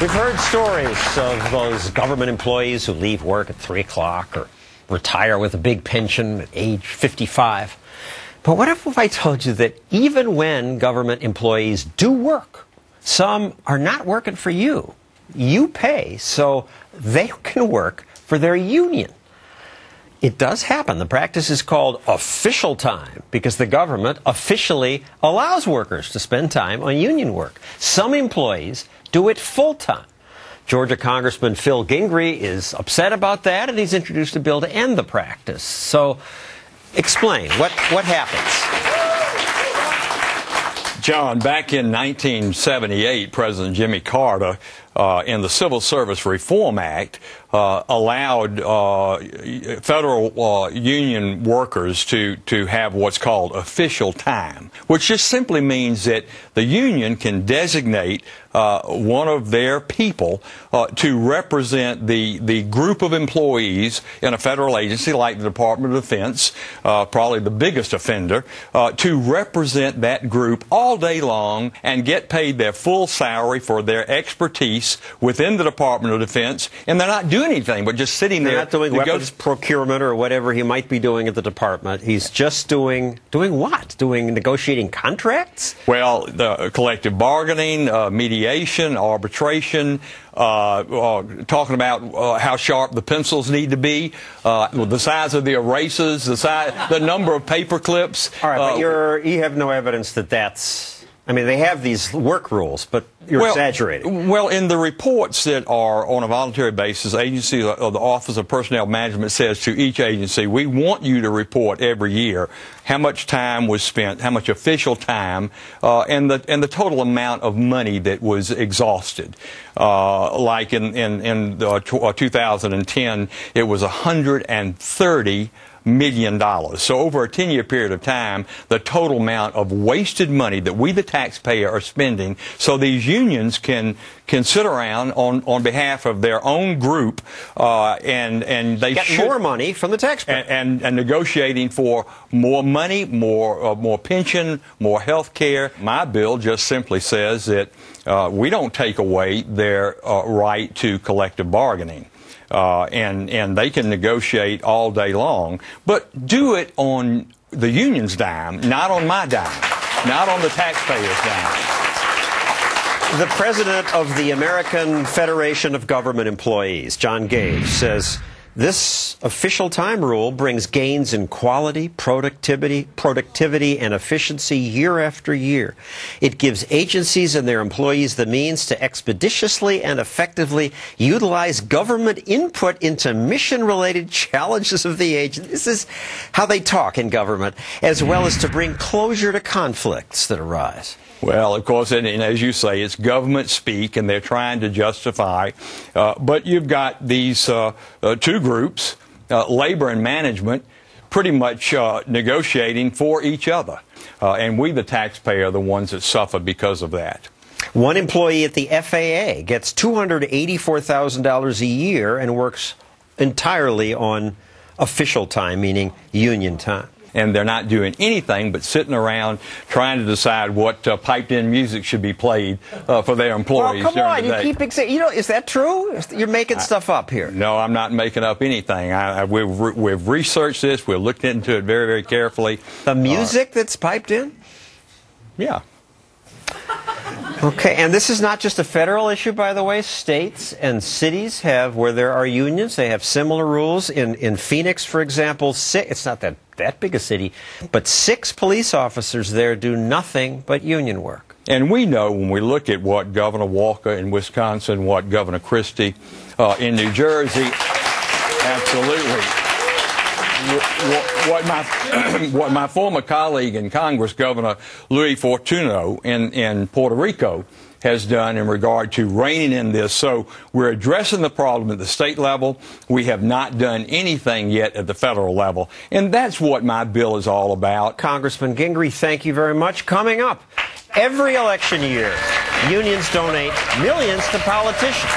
We've heard stories of those government employees who leave work at 3 o'clock or retire with a big pension at age 55. But what if I told you that even when government employees do work, some are not working for you? You pay so they can work for their union. It does happen. The practice is called official time because the government officially allows workers to spend time on union work. Some employees do it full time. Georgia Congressman Phil Gingrey is upset about that, and he's introduced a bill to end the practice. So explain, what happens? John, back in 1978, President Jimmy Carter, in the Civil Service Reform Act, allowed federal union workers to have what's called official time, which just simply means that the union can designate one of their people to represent the group of employees in a federal agency like the Department of Defense, probably the biggest offender, to represent that group all day long and get paid their full salary for their expertise within the Department of Defense, and they're not doing anything but just sitting there. They're not doing weapons procurement or whatever he might be doing at the department. He's just doing what? Negotiating contracts? Well, the collective bargaining, mediation, arbitration, talking about how sharp the pencils need to be, the size of the erasers, the number of paper clips. All right, but you have no evidence that that's... I mean, they have these work rules, but you're exaggerating. Well, in the reports that are on a voluntary basis, agency of the Office of Personnel Management says to each agency, we want you to report every year how much time was spent, how much official time, and the total amount of money that was exhausted. Like in 2010, it was $130 million. So over a 10-year period of time, the total amount of wasted money that we, the taxpayer, are spending, so these unions can sit around on behalf of their own group and they get more money from the taxpayer and negotiating for more money, more pension, more health care. My bill just simply says that we don't take away their right to collective bargaining. And they can negotiate all day long, but do it on the union's dime, not on my dime, not on the taxpayer's dime. The president of the American Federation of Government Employees, John Gage, says this official time rule brings gains in quality, productivity, and efficiency year after year. It gives agencies and their employees the means to expeditiously and effectively utilize government input into mission-related challenges of the agency. This is how they talk in government, as well as to bring closure to conflicts that arise. Well, of course, and as you say, it's government speak, and they're trying to justify. But you've got these two groups, labor and management, pretty much negotiating for each other. And we, the taxpayer, are the ones that suffer because of that. One employee at the FAA gets $284,000 a year and works entirely on official time, meaning union time. And they're not doing anything but sitting around trying to decide what piped-in music should be played for their employees. Well, come on, during the day. You keep is that true? You're making stuff up here. No, I'm not making up anything. We've researched this. We've looked into it very, very carefully. The music that's piped in? Yeah. Okay, and this is not just a federal issue, by the way. States and cities have, where there are unions, they have similar rules. In Phoenix, for example, it's not that big a city, but 6 police officers there do nothing but union work. And we know when we look at what Governor Walker in Wisconsin, what Governor Christie in New Jersey, absolutely. What my former colleague in Congress, Governor Luis Fortuno in Puerto Rico, has done in regard to reining in this. So we're addressing the problem at the state level. We have not done anything yet at the federal level. And that's what my bill is all about. Congressman Gingrey, thank you very much. Coming up, every election year, unions donate millions to politicians.